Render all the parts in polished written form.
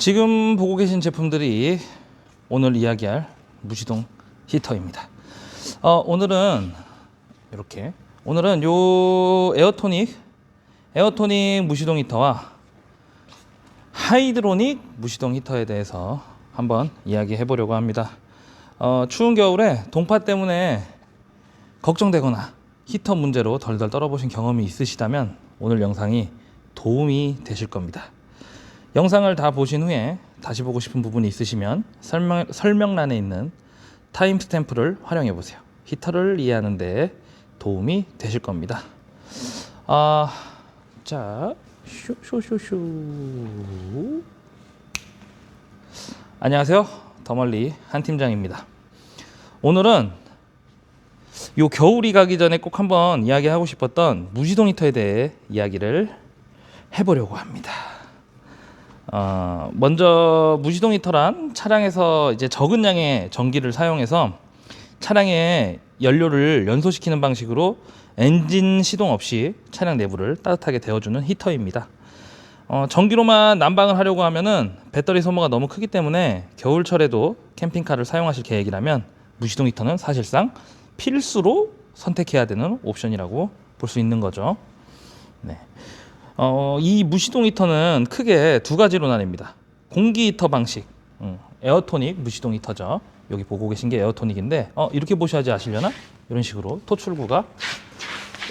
지금 보고 계신 제품들이 오늘 이야기할 무시동 히터입니다. 오늘은 요 에어토닉 무시동 히터와 하이드로닉 무시동 히터에 대해서 한번 이야기해 보려고 합니다. 추운 겨울에 동파 때문에 걱정되거나 히터 문제로 덜덜 떨어보신 경험이 있으시다면 오늘 영상이 도움이 되실 겁니다. 영상을 다 보신 후에 다시 보고 싶은 부분이 있으시면 설명란에 있는 타임스탬프를 활용해 보세요. 히터를 이해하는 데 도움이 되실 겁니다. 자, 쇼쇼쇼쇼. 안녕하세요. 더 멀리 한 팀장입니다. 오늘은 요 겨울이 가기 전에 꼭 한번 이야기하고 싶었던 무시동 히터에 대해 이야기를 해보려고 합니다. 먼저 무시동 히터란 차량에서 이제 적은 양의 전기를 사용해서 차량의 연료를 연소시키는 방식으로 엔진 시동 없이 차량 내부를 따뜻하게 데워주는 히터입니다. 전기로만 난방을 하려고 하면은 배터리 소모가 너무 크기 때문에 겨울철에도 캠핑카를 사용하실 계획이라면 무시동 히터는 사실상 필수로 선택해야 되는 옵션이라고 볼 수 있는 거죠. 네. 이 무시동 히터는 크게 두 가지로 나뉩니다. 공기 히터 방식, 에어토닉 무시동 히터죠. 여기 보고 계신 게 에어토닉인데 이렇게 보셔야지 아시려나? 이런 식으로 토출구가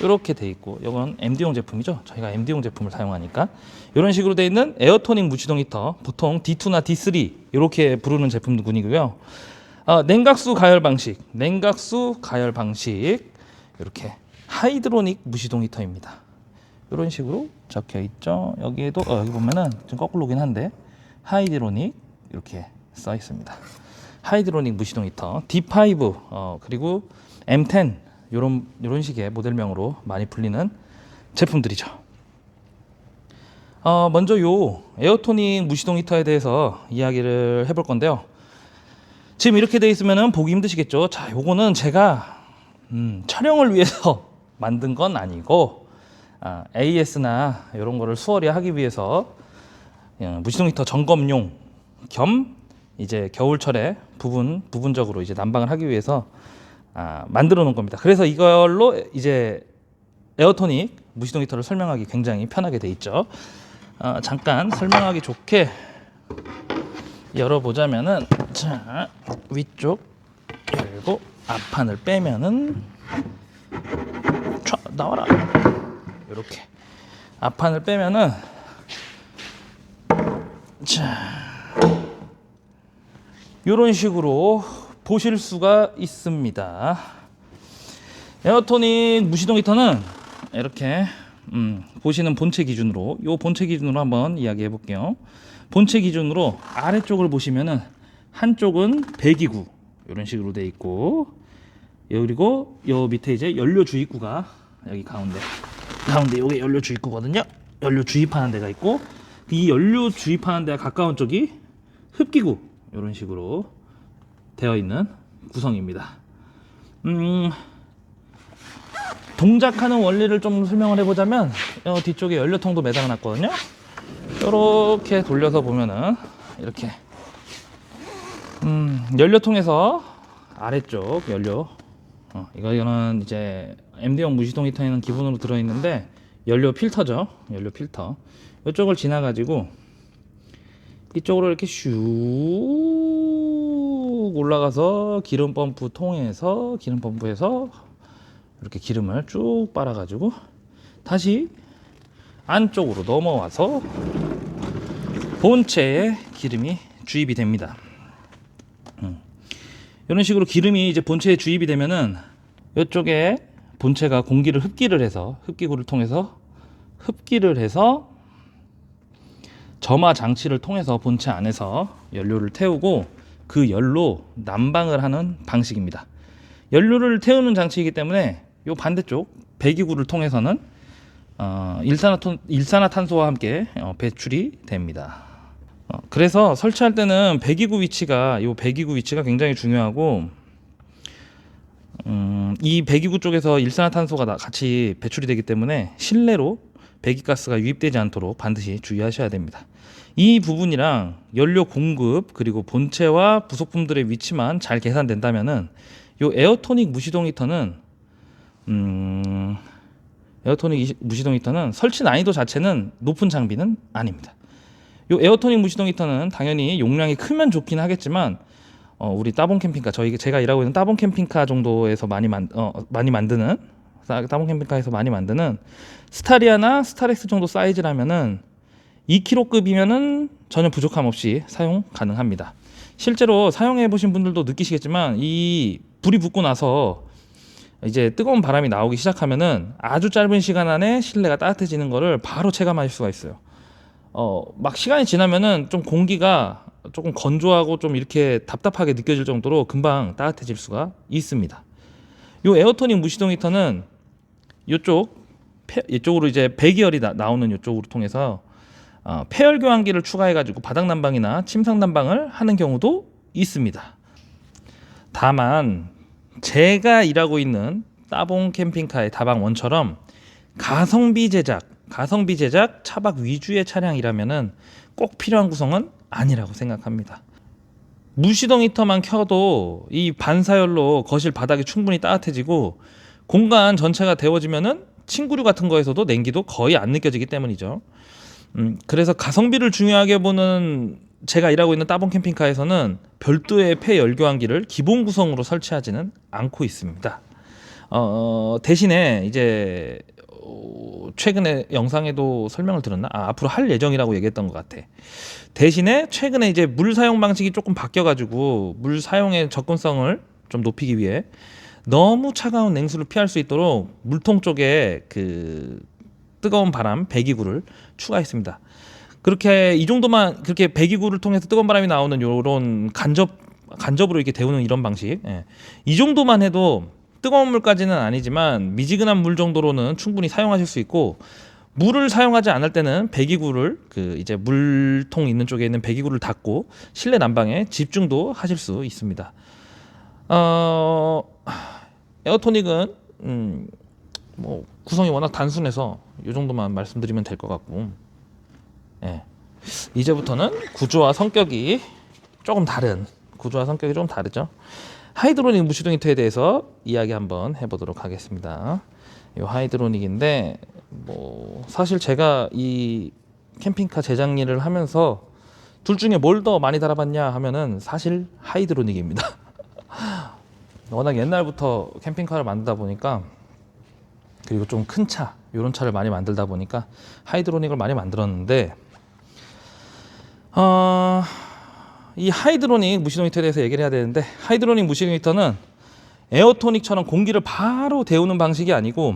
이렇게 돼 있고, 이건 MD용 제품이죠. 저희가 MD용 제품을 사용하니까 이런 식으로 돼 있는 에어토닉 무시동 히터, 보통 D2나 D3 이렇게 부르는 제품군이고요. 냉각수 가열 방식 이렇게 하이드로닉 무시동 히터입니다. 이런 식으로 적혀 있죠. 여기에도 여기 보면은 좀 거꾸로긴 한데 하이드로닉 이렇게 써 있습니다. 하이드로닉 무시동 히터 D5 그리고 M10 이런 식의 모델명으로 많이 불리는 제품들이죠. 먼저 요 에어토닉 무시동 히터에 대해서 이야기를 해볼 건데요. 지금 이렇게 돼 있으면은 보기 힘드시겠죠. 자, 요거는 제가 촬영을 위해서 만든 건 아니고 AS나 이런 거를 수월히 하기 위해서 무시동 히터 점검용 겸 이제 겨울철에 부분적으로 이제 난방을 하기 위해서 만들어 놓은 겁니다. 그래서 이걸로 이제 에어토닉 무시동 히터를 설명하기 굉장히 편하게 돼 있죠. 잠깐 설명하기 좋게 열어보자면은, 자, 위쪽 열고 앞판을 빼면은 나와라. 이렇게 앞판을 빼면은, 자, 이런 식으로 보실 수가 있습니다. 에어토닉 무시동 히터는 이렇게 보시는 본체 기준으로 한번 이야기해 볼게요. 본체 기준으로 아래쪽을 보시면은 한쪽은 배기구 이런 식으로 돼 있고, 그리고 요 밑에 이제 연료 주입구가 여기 가운데 요게 연료 주입구거든요. 연료 주입하는 데가 있고, 이 연료 주입하는 데가 가까운 쪽이 흡기구 이런 식으로 되어 있는 구성입니다. 동작하는 원리를 좀 설명을 해보자면 뒤쪽에 연료통도 매달아 놨거든요. 이렇게 돌려서 보면은 이렇게 연료통에서 아래쪽 연료, 이거는 이제 MD용 무시동 히터에는 기본으로 들어있는데 연료 필터죠. 연료 필터 이쪽을 지나가지고 이쪽으로 이렇게 슉 올라가서 기름 펌프에서 이렇게 기름을 쭉 빨아가지고 다시 안쪽으로 넘어와서 본체에 기름이 주입이 됩니다. 이런 식으로 기름이 이제 본체에 주입이 되면은 이쪽에 본체가 공기를 흡기구를 통해서 흡기를 해서 점화 장치를 통해서 본체 안에서 연료를 태우고 그 열로 난방을 하는 방식입니다. 연료를 태우는 장치이기 때문에 이 반대쪽 배기구를 통해서는 일산화탄소와 함께 배출이 됩니다. 그래서 설치할 때는 배기구 위치가 굉장히 중요하고, 이 배기구 쪽에서 일산화탄소가 같이 배출이 되기 때문에 실내로 배기가스가 유입되지 않도록 반드시 주의하셔야 됩니다. 이 부분이랑 연료 공급 그리고 본체와 부속품들의 위치만 잘 계산된다면은 요 에어토닉 무시동 히터는 에어토닉 무시동 히터는 설치 난이도 자체는 높은 장비는 아닙니다. 요 에어토닉 무시동 히터는 당연히 용량이 크면 좋긴 하겠지만 우리 따봉 캠핑카 제가 일하고 있는 따봉 캠핑카 정도에서 많이 만드는 따봉 캠핑카에서 많이 만드는 스타리아나 스타렉스 정도 사이즈라면은 2kg급이면은 전혀 부족함 없이 사용 가능합니다. 실제로 사용해 보신 분들도 느끼시겠지만 이 불이 붙고 나서 이제 뜨거운 바람이 나오기 시작하면은 아주 짧은 시간 안에 실내가 따뜻해지는 거를 바로 체감하실 수가 있어요. 막 시간이 지나면은 좀 공기가 조금 건조하고 좀 이렇게 답답하게 느껴질 정도로 금방 따뜻해질 수가 있습니다. 요 에어토닉 무시동 히터는 이쪽으로 이제 배기열이 나오는 이쪽으로 통해서 폐열 교환기를 추가해가지고 바닥 난방이나 침상 난방을 하는 경우도 있습니다. 다만 제가 일하고 있는 따봉 캠핑카의 다방원처럼 가성비 제작 차박 위주의 차량이라면은 꼭 필요한 구성은 아니라고 생각합니다. 무시동 히터만 켜도 이 반사열로 거실 바닥이 충분히 따뜻해지고 공간 전체가 데워지면은 침구류 같은 거에서도 냉기도 거의 안 느껴지기 때문이죠. 그래서 가성비를 중요하게 보는 제가 일하고 있는 따봉 캠핑카에서는 별도의 폐열 교환기를 기본 구성으로 설치하지는 않고 있습니다. 대신에 이제 최근에 영상에도 설명을 드렸나? 앞으로 할 예정이라고 얘기했던 것 같아. 대신에 최근에 이제 물 사용 방식이 조금 바뀌어가지고 물 사용의 접근성을 좀 높이기 위해 너무 차가운 냉수를 피할 수 있도록 물통 쪽에 그 뜨거운 바람 배기구를 추가했습니다. 그렇게 이 정도만 그렇게 배기구를 통해서 뜨거운 바람이 나오는 요런 간접으로 이렇게 데우는 이런 방식, 이 정도만 해도 뜨거운 물까지는 아니지만 미지근한 물 정도로는 충분히 사용하실 수 있고, 물을 사용하지 않을 때는 배기구를 이제 물통 있는 쪽에 있는 배기구를 닫고 실내 난방에 집중도 하실 수 있습니다. 에어토닉은 뭐 구성이 워낙 단순해서 이 정도만 말씀드리면 될 것 같고, 이제부터는 구조와 성격이 조금 다르죠. 하이드로닉 무시동 히터에 대해서 이야기 한번 해보도록 하겠습니다. 이 하이드로닉인데 뭐 사실 제가 이 캠핑카 제작 일을 하면서 둘 중에 뭘 더 많이 달아봤냐 하면은 사실 하이드로닉입니다. 워낙 옛날부터 캠핑카를 만들다 보니까, 그리고 좀 큰 차, 이런 차를 많이 만들다 보니까 하이드로닉을 많이 만들었는데, 이 하이드로닉 무시동 히터에 대해서 얘기를 해야 되는데, 하이드로닉 무시동 히터는 에어토닉처럼 공기를 바로 데우는 방식이 아니고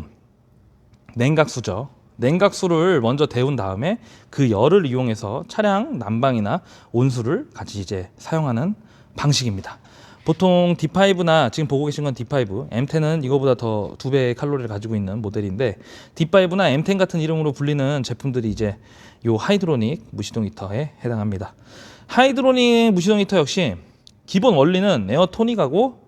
냉각수죠. 냉각수를 먼저 데운 다음에 그 열을 이용해서 차량 난방이나 온수를 같이 이제 사용하는 방식입니다. 보통 D5나 지금 보고 계신 건 D5, M10은 이거보다 더 2배의 칼로리를 가지고 있는 모델인데, D5나 M10 같은 이름으로 불리는 제품들이 이제 요 하이드로닉 무시동 히터에 해당합니다. 하이드로닉 무시동 히터 역시 기본 원리는 에어토닉하고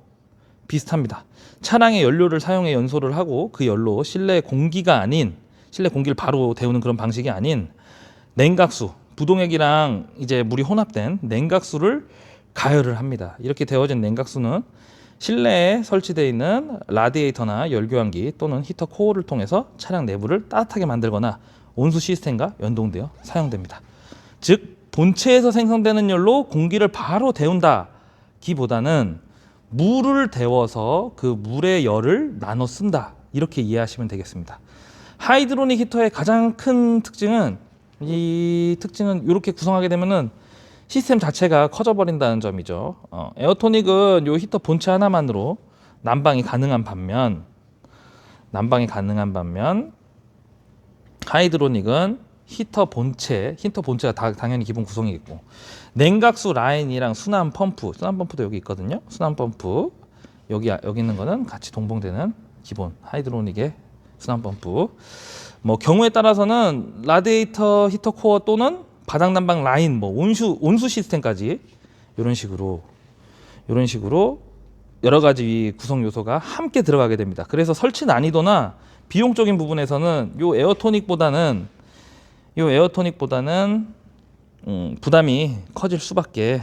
비슷합니다. 차량의 연료를 사용해 연소를 하고 그 열로 실내 공기를 바로 데우는 그런 방식이 아닌 냉각수, 부동액이랑 이제 물이 혼합된 냉각수를 가열을 합니다. 이렇게 데워진 냉각수는 실내에 설치되어 있는 라디에이터나 열교환기 또는 히터 코어를 통해서 차량 내부를 따뜻하게 만들거나 온수 시스템과 연동되어 사용됩니다. 즉 본체에서 생성되는 열로 공기를 바로 데운다기보다는 물을 데워서 그 물의 열을 나눠 쓴다, 이렇게 이해하시면 되겠습니다. 하이드로닉 히터의 가장 큰 특징은 이렇게 구성하게 되면은 시스템 자체가 커져 버린다는 점이죠. 에어토닉은 요 히터 본체 하나만으로 난방이 가능한 반면 하이드로닉은 히터 본체가 당연히 기본 구성이 있고, 냉각수 라인이랑 순환 펌프도 여기 있거든요. 순환 펌프 여기 있는 거는 같이 동봉되는 기본 하이드로닉의 순환 펌프. 뭐 경우에 따라서는 라디에이터 히터 코어 또는 바닥 난방 라인, 뭐 온수 시스템까지 이런 식으로 여러 가지 구성 요소가 함께 들어가게 됩니다. 그래서 설치 난이도나 비용적인 부분에서는 요 에어토닉보다는 이 에어토닉보다는 부담이 커질 수밖에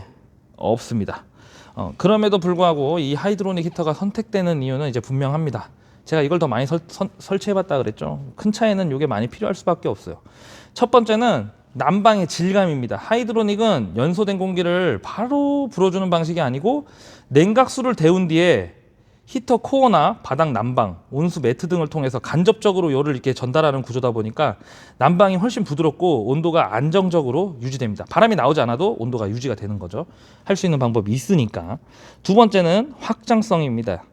없습니다. 그럼에도 불구하고 이 하이드로닉 히터가 선택되는 이유는 이제 분명합니다. 제가 이걸 더 많이 설치해봤다 그랬죠. 큰 차이는 이게 많이 필요할 수밖에 없어요. 첫 번째는 난방의 질감입니다. 하이드로닉은 연소된 공기를 바로 불어주는 방식이 아니고 냉각수를 데운 뒤에 히터 코어나 바닥 난방, 온수 매트 등을 통해서 간접적으로 열을 이렇게 전달하는 구조다 보니까 난방이 훨씬 부드럽고 온도가 안정적으로 유지됩니다. 바람이 나오지 않아도 온도가 유지가 되는 거죠. 할 수 있는 방법이 있으니까. 두 번째는 확장성입니다. 요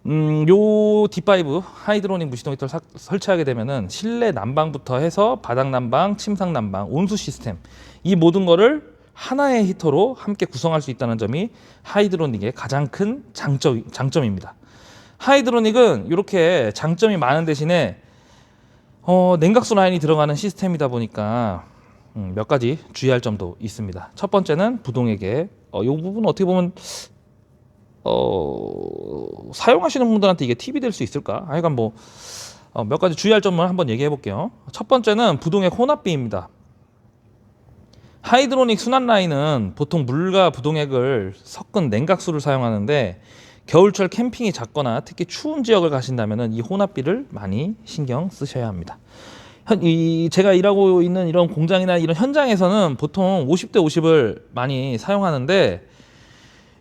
D5 하이드로닉 무시동 히터를 설치하게 되면은 실내 난방부터 해서 바닥 난방, 침상 난방, 온수 시스템 이 모든 거를 하나의 히터로 함께 구성할 수 있다는 점이 하이드로닉의 가장 큰 장점입니다. 하이드로닉은 이렇게 장점이 많은 대신에 냉각수 라인이 들어가는 시스템이다 보니까 몇 가지 주의할 점도 있습니다. 첫 번째는 부동액에 이 부분 어떻게 보면 사용하시는 분들한테 이게 팁이 될 수 있을까? 하여간 뭐 몇 가지 주의할 점을 한번 얘기해 볼게요. 첫 번째는 부동액 혼합비입니다. 하이드로닉 순환 라인은 보통 물과 부동액을 섞은 냉각수를 사용하는데 겨울철 캠핑이 잦거나 특히 추운 지역을 가신다면 이 혼합비를 많이 신경 쓰셔야 합니다. 제가 일하고 있는 이런 공장이나 이런 현장에서는 보통 50대 50을 많이 사용하는데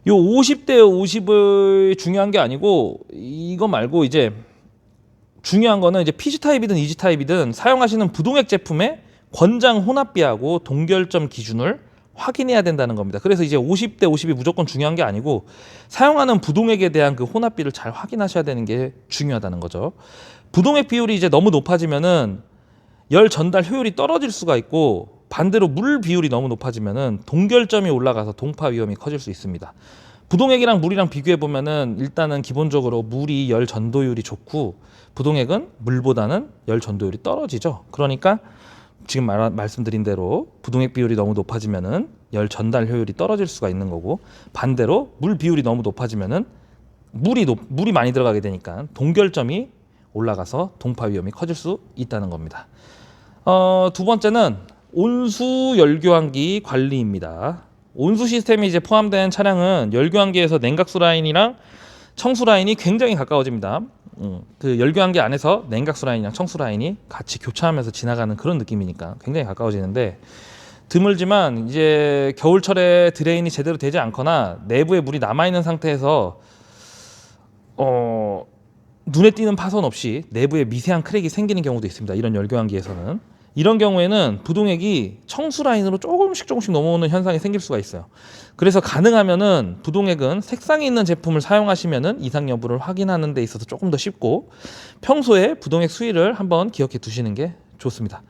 요 50대 50을 중요한 게 아니고 이거 말고 이제 중요한 거는 이제 PG 타입이든 EG 타입이든 사용하시는 부동액 제품의 권장 혼합비하고 동결점 기준을 확인해야 된다는 겁니다. 그래서 이제 50대 50이 무조건 중요한 게 아니고 사용하는 부동액에 대한 그 혼합비를 잘 확인하셔야 되는 게 중요하다는 거죠. 부동액 비율이 이제 너무 높아지면은 열 전달 효율이 떨어질 수가 있고 반대로 물 비율이 너무 높아지면은 동결점이 올라가서 동파 위험이 커질 수 있습니다. 부동액이랑 물이랑 비교해 보면은 일단은 기본적으로 물이 열 전도율이 좋고 부동액은 물보다는 열 전도율이 떨어지죠. 그러니까 지금 말씀드린 대로 부동액 비율이 너무 높아지면은 열 전달 효율이 떨어질 수가 있는 거고 반대로 물 비율이 너무 높아지면은 물이 많이 들어가게 되니까 동결점이 올라가서 동파 위험이 커질 수 있다는 겁니다. 두 번째는 온수 열교환기 관리입니다. 온수 시스템이 이제 포함된 차량은 열교환기에서 냉각수 라인이랑 청수 라인이 굉장히 가까워집니다. 그 열교환기 안에서 냉각수 라인이랑 청수 라인이 같이 교차하면서 지나가는 그런 느낌이니까 굉장히 가까워지는데 드물지만 이제 겨울철에 드레인이 제대로 되지 않거나 내부에 물이 남아있는 상태에서 눈에 띄는 파손 없이 내부에 미세한 크랙이 생기는 경우도 있습니다. 이런 열교환기에서는. 이런 경우에는 부동액이 청수 라인으로 조금씩 넘어오는 현상이 생길 수가 있어요. 그래서 가능하면은 부동액은 색상이 있는 제품을 사용하시면은 이상 여부를 확인하는 데 있어서 조금 더 쉽고 평소에 부동액 수위를 한번 기억해 두시는 게 좋습니다.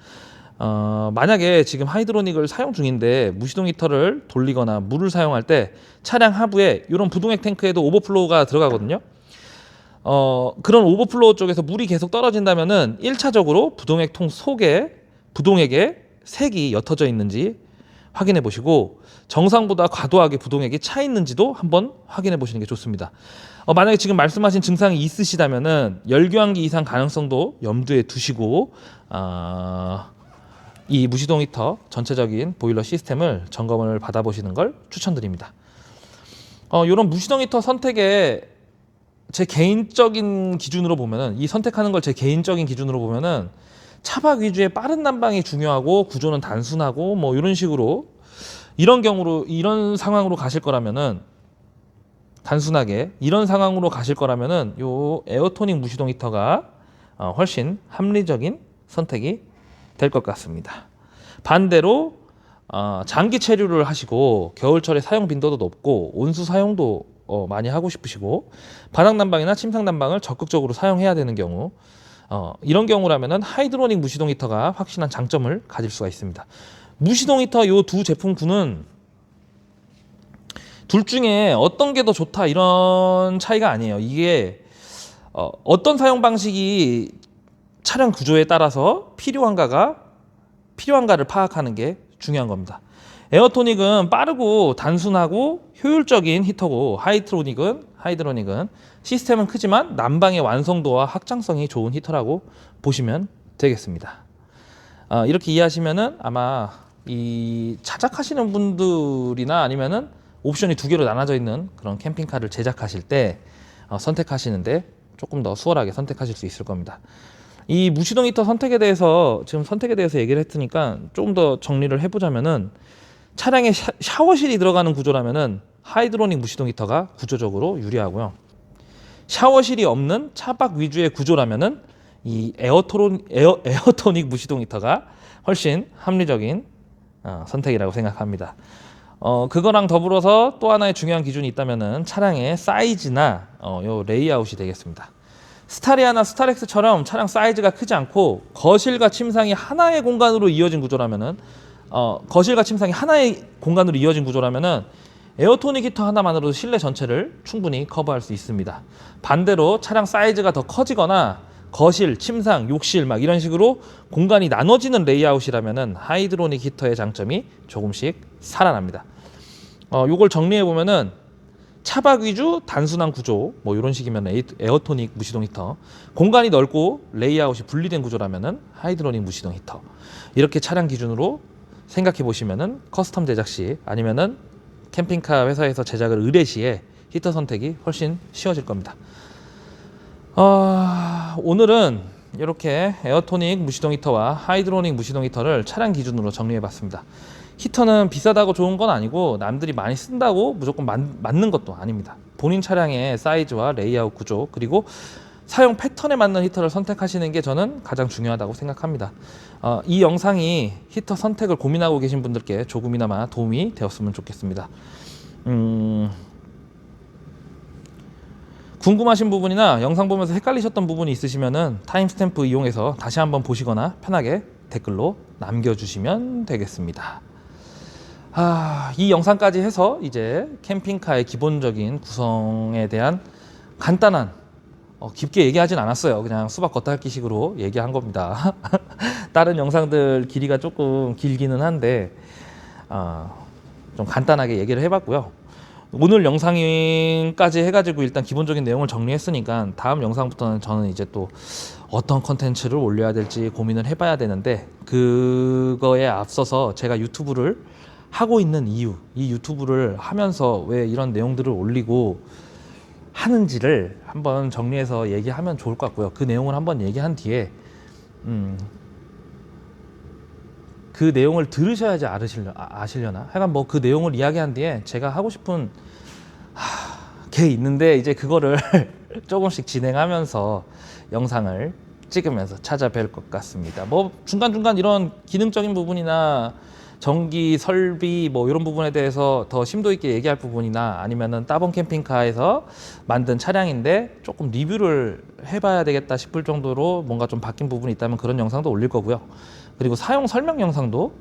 만약에 지금 하이드로닉을 사용 중인데 무시동 히터를 돌리거나 물을 사용할 때 차량 하부에 이런 부동액 탱크에도 오버플로우가 들어가거든요. 그런 오버플로우 쪽에서 물이 계속 떨어진다면은 1차적으로 부동액 통 속에 부동액에 색이 옅어져 있는지 확인해 보시고 정상보다 과도하게 부동액이 차 있는지도 한번 확인해 보시는 게 좋습니다. 만약에 지금 말씀하신 증상이 있으시다면은 열교환기 이상 가능성도 염두에 두시고 이 무시동 히터 전체적인 보일러 시스템을 점검을 받아보시는 걸 추천드립니다. 이런 무시동 히터 선택에 제 개인적인 기준으로 보면은 이 선택하는 걸 제 개인적인 기준으로 보면은 차박 위주의 빠른 난방이 중요하고 구조는 단순하고 뭐 이런 식으로 이런 상황으로 가실 거라면은 단순하게 이런 상황으로 가실 거라면은 요 에어토닉 무시동 히터가 훨씬 합리적인 선택이 될 것 같습니다. 반대로 장기 체류를 하시고 겨울철에 사용 빈도도 높고 온수 사용도 많이 하고 싶으시고 바닥 난방이나 침상 난방을 적극적으로 사용해야 되는 경우 이런 경우라면은 하이드로닉 무시동 히터가 확실한 장점을 가질 수가 있습니다. 무시동 히터 이 두 제품군은 둘 중에 어떤 게 더 좋다 이런 차이가 아니에요. 이게 어떤 사용 방식이 차량 구조에 따라서 필요한가를 파악하는 게 중요한 겁니다. 에어토닉은 빠르고 단순하고 효율적인 히터고 하이드로닉은 시스템은 크지만 난방의 완성도와 확장성이 좋은 히터라고 보시면 되겠습니다. 이렇게 이해하시면은 아마 이 차작하시는 분들이나 아니면은 옵션이 두 개로 나눠져 있는 그런 캠핑카를 제작하실 때 선택하시는데 조금 더 수월하게 선택하실 수 있을 겁니다. 이 무시동 히터 선택에 대해서 지금 선택에 대해서 얘기를 했으니까 조금 더 정리를 해보자면은 차량에 샤워실이 들어가는 구조라면은 하이드로닉 무시동 히터가 구조적으로 유리하고요. 샤워실이 없는 차박 위주의 구조라면은 이 에어토닉 무시동 히터가 훨씬 합리적인 선택이라고 생각합니다. 그거랑 더불어서 또 하나의 중요한 기준이 있다면은 차량의 사이즈나 요 레이아웃이 되겠습니다. 스타리아나 스타렉스처럼 차량 사이즈가 크지 않고 거실과 침상이 하나의 공간으로 이어진 구조라면은 거실과 침상이 하나의 공간으로 이어진 구조라면은 에어토닉 히터 하나만으로도 실내 전체를 충분히 커버할 수 있습니다. 반대로 차량 사이즈가 더 커지거나 거실, 침상, 욕실 막 이런 식으로 공간이 나눠지는 레이아웃이라면은 하이드로닉 히터의 장점이 조금씩 살아납니다. 요걸 정리해 보면은 차박 위주 단순한 구조 뭐 이런 식이면 에어토닉 무시동 히터, 공간이 넓고 레이아웃이 분리된 구조라면은 하이드로닉 무시동 히터, 이렇게 차량 기준으로 생각해 보시면은 커스텀 제작 시 아니면은 캠핑카 회사에서 제작을 의뢰 시에 히터 선택이 훨씬 쉬워질 겁니다. 오늘은 이렇게 에어토닉 무시동 히터와 하이드로닉 무시동 히터를 차량 기준으로 정리해 봤습니다. 히터는 비싸다고 좋은 건 아니고 남들이 많이 쓴다고 무조건 맞는 것도 아닙니다. 본인 차량의 사이즈와 레이아웃 구조 그리고 사용 패턴에 맞는 히터를 선택하시는 게 저는 가장 중요하다고 생각합니다. 이 영상이 히터 선택을 고민하고 계신 분들께 조금이나마 도움이 되었으면 좋겠습니다. 궁금하신 부분이나 영상 보면서 헷갈리셨던 부분이 있으시면은 타임스탬프 이용해서 다시 한번 보시거나 편하게 댓글로 남겨주시면 되겠습니다. 이 영상까지 해서 이제 캠핑카의 기본적인 구성에 대한 간단한 깊게 얘기하진 않았어요. 그냥 수박 겉핥기식으로 얘기한 겁니다. 다른 영상들 길이가 조금 길기는 한데 좀 간단하게 얘기를 해봤고요. 오늘 영상까지 해가지고 일단 기본적인 내용을 정리했으니까 다음 영상부터는 저는 이제 또 어떤 컨텐츠를 올려야 될지 고민을 해봐야 되는데, 그거에 앞서서 제가 유튜브를 하고 있는 이유, 이 유튜브를 하면서 왜 이런 내용들을 올리고 하는지를 한번 정리해서 얘기하면 좋을 것 같고요. 그 내용을 한번 얘기한 뒤에 그 내용을 들으셔야지 아시려나? 하여간 뭐 그 내용을 이야기한 뒤에 제가 하고 싶은 게 있는데 이제 그거를 조금씩 진행하면서 영상을 찍으면서 찾아뵐 것 같습니다. 뭐 중간중간 이런 기능적인 부분이나 전기 설비 뭐 이런 부분에 대해서 더 심도 있게 얘기할 부분이나 아니면은 따봉 캠핑카에서 만든 차량인데 조금 리뷰를 해봐야 되겠다 싶을 정도로 뭔가 좀 바뀐 부분이 있다면 그런 영상도 올릴 거고요. 그리고 사용 설명 영상도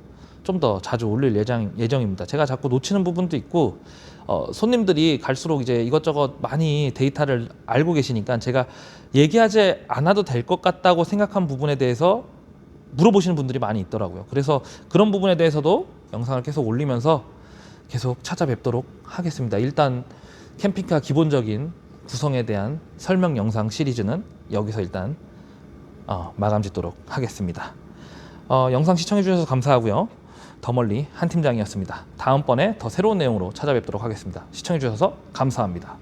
좀 더 자주 올릴 예정입니다. 제가 자꾸 놓치는 부분도 있고 손님들이 갈수록 이제 이것저것 많이 데이터를 알고 계시니까 제가 얘기하지 않아도 될 것 같다고 생각한 부분에 대해서 물어보시는 분들이 많이 있더라고요. 그래서 그런 부분에 대해서도 영상을 계속 올리면서 계속 찾아뵙도록 하겠습니다. 일단 캠핑카 기본적인 구성에 대한 설명 영상 시리즈는 여기서 일단 마감 짓도록 하겠습니다. 영상 시청해 주셔서 감사하고요. 더 멀리 한 팀장이었습니다. 다음번에 더 새로운 내용으로 찾아뵙도록 하겠습니다. 시청해 주셔서 감사합니다.